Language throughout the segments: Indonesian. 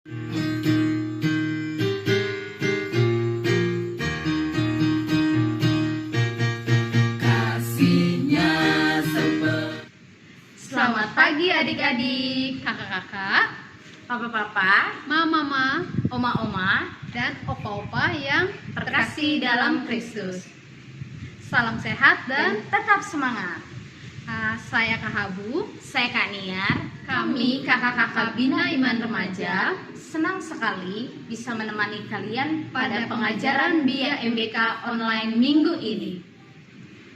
Kasihnya Selamat pagi adik-adik, kakak-kakak, papa-papa, mama-mama, oma-oma, dan opa-opa yang terkasih dalam Kristus. Salam sehat Dan dan tetap semangat. saya Kak Habu. Saya Kak Niar, Kami kakak-kakak Bina Iman Remaja. senang sekali bisa menemani kalian pada Pada pengajaran pengajaran BIA MBK online minggu ini.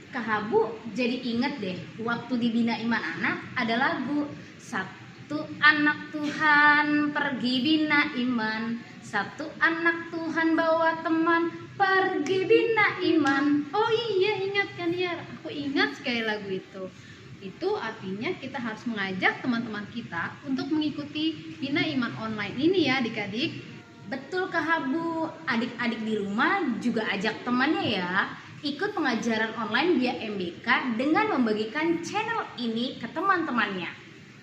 Kak Habu jadi inget deh, waktu di Bina Iman Anak ada lagu Satu anak Tuhan pergi Bina Iman, satu anak Tuhan bawa teman pergi Bina Iman. Oh iya, ingat kan ya? Aku ingat sekali lagu itu. Itu artinya kita harus mengajak teman-teman kita untuk mengikuti Bina Iman online ini ya adik-adik. Betul Kak Habu, adik-adik di rumah juga ajak temannya ya, ikut pengajaran online via MBK dengan membagikan channel ini ke teman-temannya.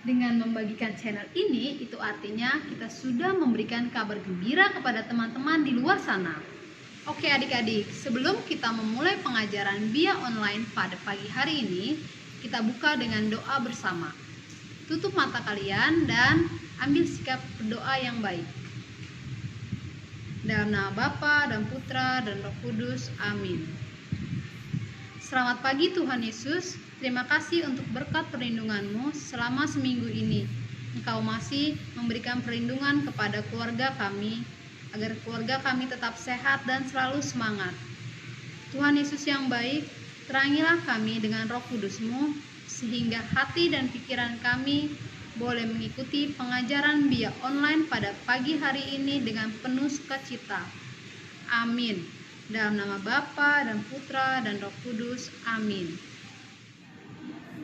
Dengan membagikan channel ini, itu artinya kita sudah memberikan kabar gembira kepada teman-teman di luar sana. Oke adik-adik, sebelum kita memulai pengajaran BIA online pada pagi hari ini, kita buka dengan doa bersama. Tutup mata kalian dan ambil sikap berdoa yang baik. Dalam nama Bapa dan Putra dan Roh Kudus, amin. Selamat pagi Tuhan Yesus, terima kasih untuk berkat perlindungan-Mu selama seminggu ini. Engkau masih memberikan perlindungan kepada keluarga kami, agar keluarga kami tetap sehat dan selalu semangat. Tuhan Yesus yang baik, terangilah kami dengan Roh Kudus-Mu, sehingga hati dan pikiran kami boleh mengikuti pengajaran BIA online pada pagi hari ini dengan penuh sukacita. Amin. Dalam nama Bapa dan Putra dan Roh Kudus, amin.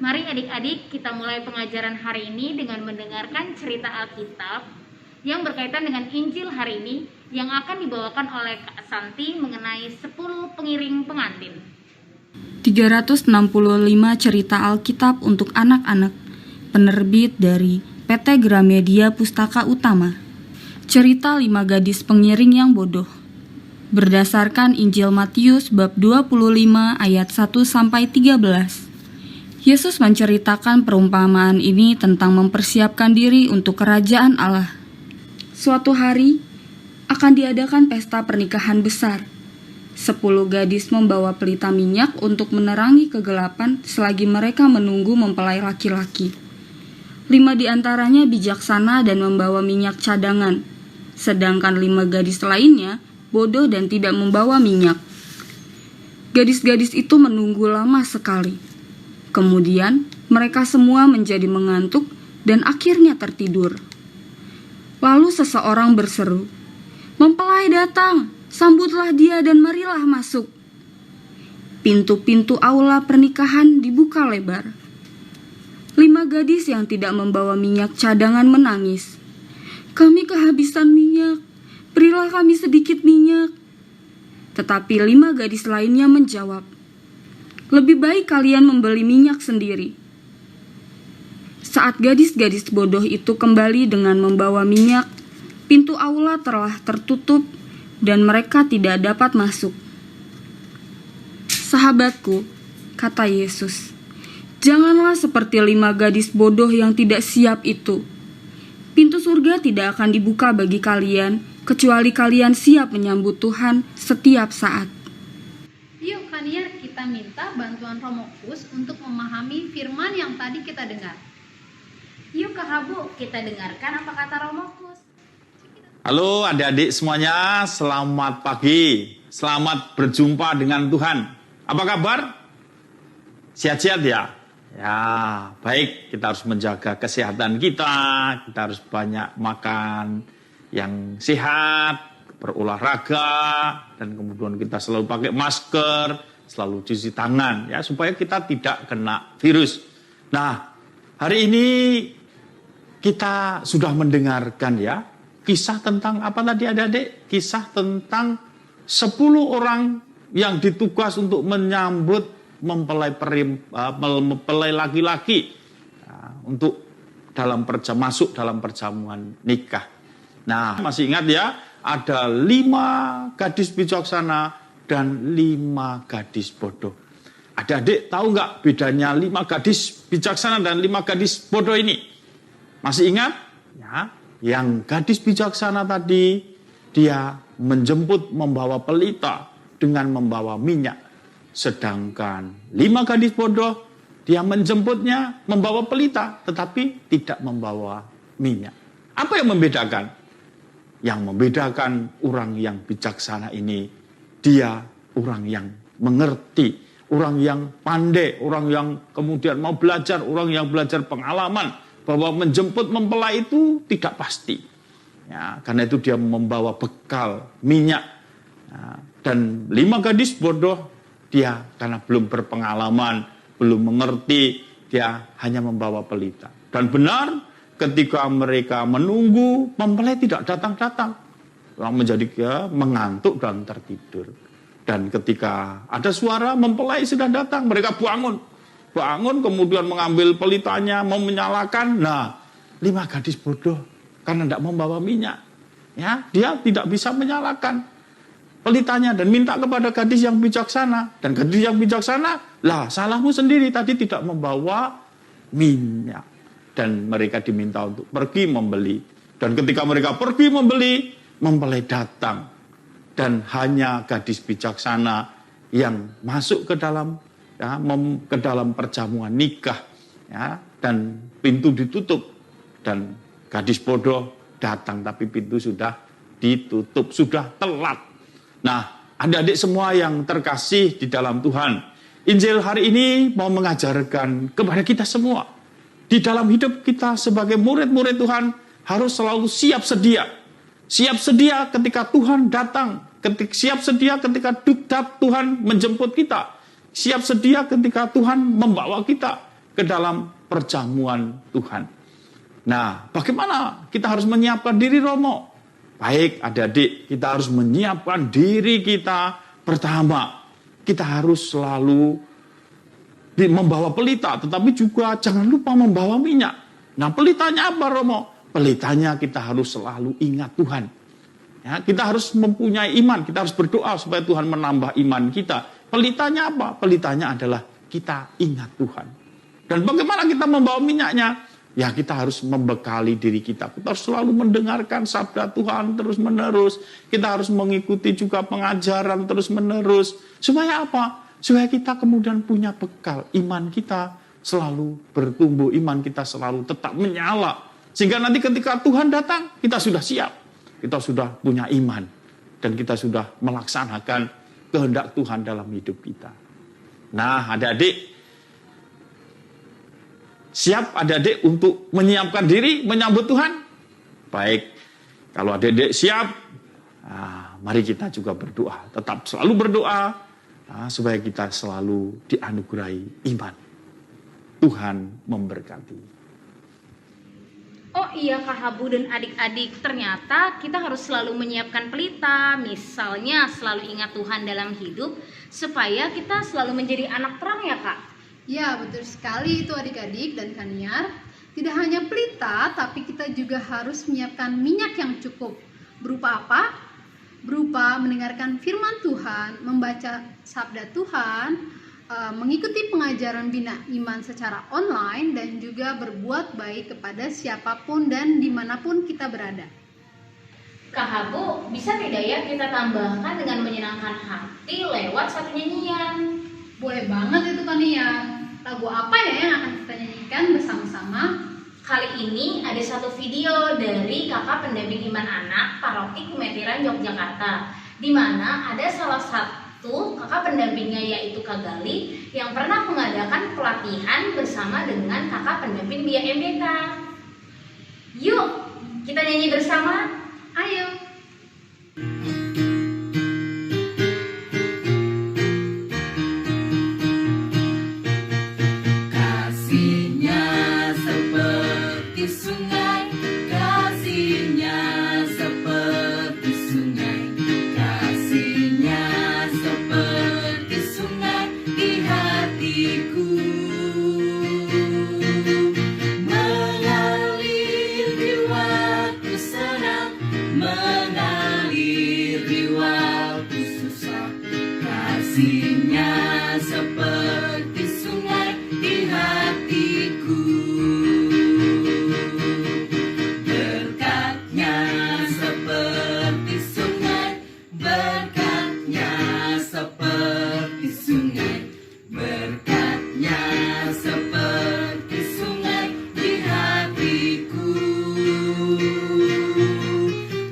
Mari adik-adik kita mulai pengajaran hari ini dengan mendengarkan cerita Alkitab yang berkaitan dengan Injil hari ini yang akan dibawakan oleh Kak Santi mengenai 10 pengiring pengantin. 365 cerita Alkitab untuk anak-anak, penerbit dari PT Gramedia Pustaka Utama. Cerita 5 gadis pengiring yang bodoh. Berdasarkan Injil Matius bab 25 ayat 1-13. Yesus menceritakan perumpamaan ini tentang mempersiapkan diri untuk kerajaan Allah. Suatu hari akan diadakan pesta pernikahan besar. 10 gadis membawa pelita minyak untuk menerangi kegelapan selagi mereka menunggu mempelai laki-laki. 5 di antaranya bijaksana dan membawa minyak cadangan, sedangkan 5 gadis lainnya bodoh dan tidak membawa minyak. Gadis-gadis itu menunggu lama sekali. Kemudian mereka semua menjadi mengantuk dan akhirnya tertidur. Lalu seseorang berseru, "Mempelai datang! Sambutlah dia dan marilah masuk." Pintu-pintu aula pernikahan dibuka lebar. 5 gadis yang tidak membawa minyak cadangan menangis. "Kami kehabisan minyak, berilah kami sedikit minyak." Tetapi 5 gadis lainnya menjawab, "Lebih baik kalian membeli minyak sendiri." Saat gadis-gadis bodoh itu kembali dengan membawa minyak, pintu aula telah tertutup dan mereka tidak dapat masuk. "Sahabatku," kata Yesus, "janganlah seperti 5 gadis bodoh yang tidak siap itu. Pintu surga tidak akan dibuka bagi kalian, kecuali kalian siap menyambut Tuhan setiap saat." Yuk Kaniar, kita minta bantuan Romokus untuk memahami firman yang tadi kita dengar. Yuk Kak Habu, kita dengarkan apa kata Romokus. Halo adik-adik semuanya, selamat pagi. Selamat berjumpa dengan Tuhan. Apa kabar? Sehat-sehat ya? Ya, baik. Kita harus menjaga kesehatan kita. Kita harus banyak makan yang sehat, berolahraga, dan kemudian kita selalu pakai masker, selalu cuci tangan, ya, supaya kita tidak kena virus. Nah, hari ini kita sudah mendengarkan ya, kisah tentang apa tadi adik-adik? Kisah tentang 10 orang yang ditugas untuk menyambut mempelai laki-laki, untuk masuk dalam perjamuan nikah. Nah, masih ingat ya, ada 5 gadis bijaksana dan 5 gadis bodoh. Adik-adik tahu nggak bedanya 5 gadis bijaksana dan 5 gadis bodoh ini? Masih ingat? Ya, yang gadis bijaksana tadi, dia menjemput membawa pelita dengan membawa minyak. Sedangkan 5 gadis bodoh, dia menjemputnya membawa pelita, tetapi tidak membawa minyak. Apa yang membedakan? Yang membedakan orang yang bijaksana ini, dia orang yang mengerti, orang yang pandai, orang yang kemudian mau belajar, orang yang belajar pengalaman, bahwa menjemput mempelai itu tidak pasti. Ya, karena itu dia membawa bekal minyak. Ya, dan 5 gadis bodoh, dia karena belum berpengalaman, belum mengerti, dia hanya membawa pelita. Dan benar, ketika mereka menunggu, mempelai tidak datang-datang. Orang menjadi mengantuk dan tertidur. Dan ketika ada suara mempelai sudah datang, mereka bangun. Bangun kemudian mengambil pelitanya, mau menyalakan. Nah, 5 gadis bodoh karena tidak membawa minyak. Ya, dia tidak bisa menyalakan pelitanya dan minta kepada gadis yang bijaksana. Dan gadis yang bijaksana, lah salahmu sendiri tadi tidak membawa minyak. Dan mereka diminta untuk pergi membeli. Dan ketika mereka pergi membeli, mempelai datang. Dan hanya gadis bijaksana yang masuk ke dalam ke dalam perjamuan nikah. Ya, dan pintu ditutup. Dan gadis bodoh datang, tapi pintu sudah ditutup, sudah telat. Nah, adik-adik semua yang terkasih di dalam Tuhan, Injil hari ini mau mengajarkan kepada kita semua. Di dalam hidup kita sebagai murid-murid Tuhan harus selalu siap sedia. Siap sedia ketika Tuhan datang. Siap sedia ketika Tuhan menjemput kita. Siap sedia ketika Tuhan membawa kita ke dalam perjamuan Tuhan. Nah, bagaimana kita harus menyiapkan diri, Romo? Baik, adik-adik, kita harus menyiapkan diri kita. Pertama, kita harus selalu membawa pelita, tetapi juga jangan lupa membawa minyak. Nah, pelitanya apa, Romo? Pelitanya kita harus selalu ingat Tuhan. Ya, kita harus mempunyai iman, kita harus berdoa supaya Tuhan menambah iman kita. Pelitanya apa? Pelitanya adalah kita ingat Tuhan. Dan bagaimana kita membawa minyaknya? Ya, kita harus membekali diri kita. Kita harus selalu mendengarkan sabda Tuhan terus-menerus. Kita harus mengikuti juga pengajaran terus-menerus. Supaya apa? Supaya kita kemudian punya bekal. Iman kita selalu bertumbuh. Iman kita selalu tetap menyala. Sehingga nanti ketika Tuhan datang, kita sudah siap. Kita sudah punya iman. Dan kita sudah melaksanakan kehendak Tuhan dalam hidup kita. Nah, adik-adik, siap adik-adik untuk menyiapkan diri menyambut Tuhan? Baik, kalau adik-adik siap, mari kita juga berdoa. Tetap selalu berdoa supaya kita selalu dianugerahi iman. Tuhan memberkati. Oh iya Kak Habu dan adik-adik, ternyata kita harus selalu menyiapkan pelita. Misalnya selalu ingat Tuhan dalam hidup supaya kita selalu menjadi anak terang ya Kak. Ya, betul sekali itu adik-adik dan Kaniar. Tidak hanya pelita, tapi kita juga harus menyiapkan minyak yang cukup. Berupa apa? Berupa mendengarkan firman Tuhan, membaca sabda Tuhan, mengikuti pengajaran bina iman secara online, dan juga berbuat baik kepada siapapun dan dimanapun kita berada. Kak Habu, bisa tidak ya kita tambahkan dengan menyenangkan hati lewat satu nyanyian? Boleh banget itu Kaniar. Lagu apa ya yang akan kita nyanyikan bersama-sama? Kali ini ada satu video dari kakak pendamping iman anak Paroki Kumetiran Yogyakarta, di mana ada salah satu kakak pendampingnya yaitu Kak Gali yang pernah mengadakan pelatihan bersama dengan kakak pendamping Bia MBK. Yuk, kita nyanyi bersama. Ayo. Mengalir di waktu senang, mengalir di waktu susah. Kasih-Nya seperti sungai di hatiku, berkat-Nya seperti sungai, berkat-Nya seperti sungai, berkat-Nya seperti sungai di hatiku,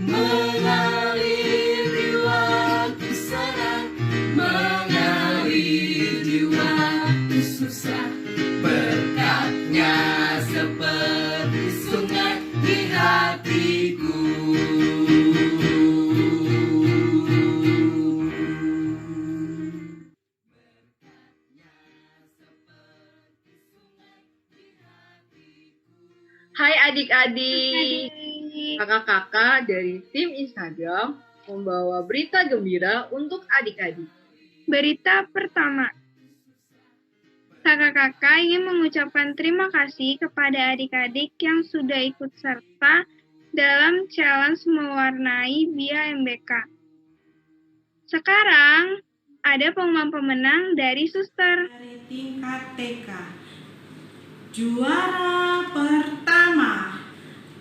mengalir di waktu senang, mengalir di waktu susah. Berkat-Nya seperti sungai di hatiku. Hai adik-adik, kakak-kakak dari tim Instagram membawa berita gembira untuk adik-adik. Berita pertama, kakak-kakak ingin mengucapkan terima kasih kepada adik-adik yang sudah ikut serta dalam challenge mewarnai BIA MBK. Sekarang ada pengumuman pemenang dari Suster. Dari tingkat TK. Juara pertama,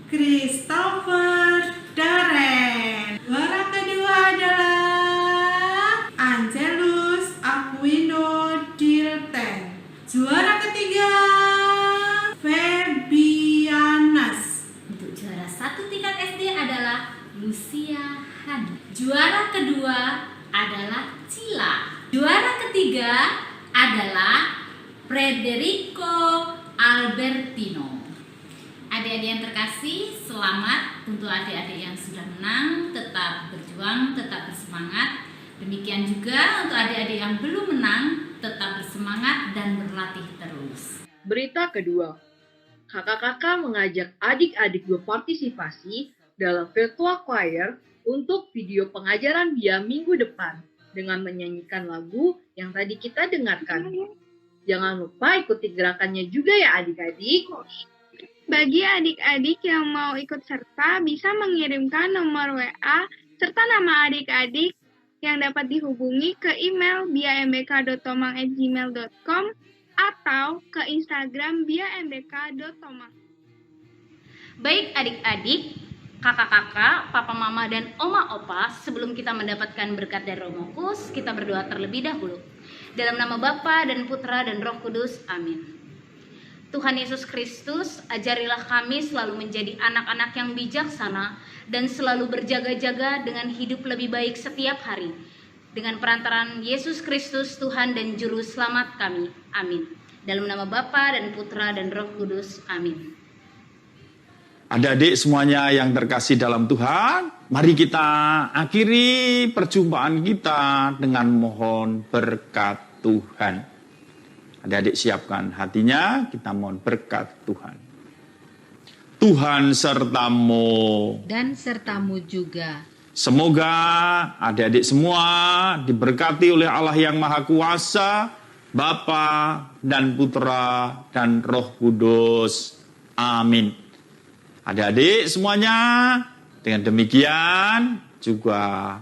Christopher Daren. Juara kedua adalah Angelus Aquino Dilten. Juara ketiga, Febianas. Untuk juara 1 tingkat SD adalah Lucia Han. Juara kedua adalah Cila. Juara ketiga adalah Frederico Albertino. Adik-adik yang terkasih, selamat untuk adik-adik yang sudah menang. Tetap berjuang, tetap bersemangat. Demikian juga untuk adik-adik yang belum menang, tetap bersemangat dan berlatih terus. Berita kedua, kakak-kakak mengajak adik-adik berpartisipasi dalam virtual choir untuk video pengajaran BIA minggu depan dengan menyanyikan lagu yang tadi kita dengarkan. Jangan lupa ikuti gerakannya juga ya adik-adik. Bagi adik-adik yang mau ikut serta bisa mengirimkan nomor WA serta nama adik-adik yang dapat dihubungi ke email biambk.tomang@gmail.com atau ke Instagram biambk.tomang. Baik adik-adik, kakak-kakak, papa mama dan oma opa, sebelum kita mendapatkan berkat dari Roh Kudus, kita berdoa terlebih dahulu. Dalam nama Bapa dan Putra dan Roh Kudus, amin. Tuhan Yesus Kristus, ajarilah kami selalu menjadi anak-anak yang bijaksana dan selalu berjaga-jaga dengan hidup lebih baik setiap hari. Dengan perantaraan Yesus Kristus, Tuhan dan Juru Selamat kami, amin. Dalam nama Bapa dan Putra dan Roh Kudus, amin. Adik-adik semuanya yang terkasih dalam Tuhan, mari kita akhiri perjumpaan kita dengan mohon berkat Tuhan. Adik-adik siapkan hatinya, kita mohon berkat Tuhan. Tuhan sertamu. Dan sertamu juga. Semoga adik-adik semua diberkati oleh Allah yang Maha Kuasa, Bapa dan Putra dan Roh Kudus. Amin. Adik-adik semuanya, dengan demikian juga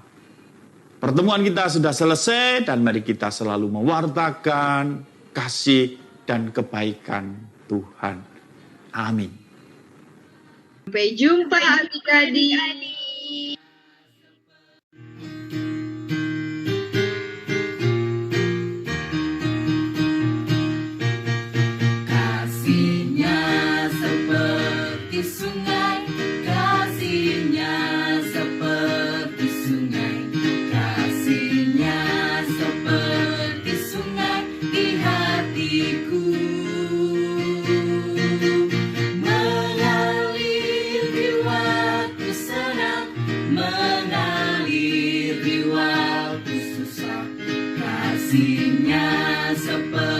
pertemuan kita sudah selesai dan mari kita selalu mewartakan kasih dan kebaikan Tuhan. Amin. Sampai jumpa adik-adik. Kasih-Nya seperti sungai, kasih-Nya seperti sungai, kasih-Nya seperti sungai di hatiku, mengalir di waktu senang, mengalir di waktu susah. Kasih-Nya seperti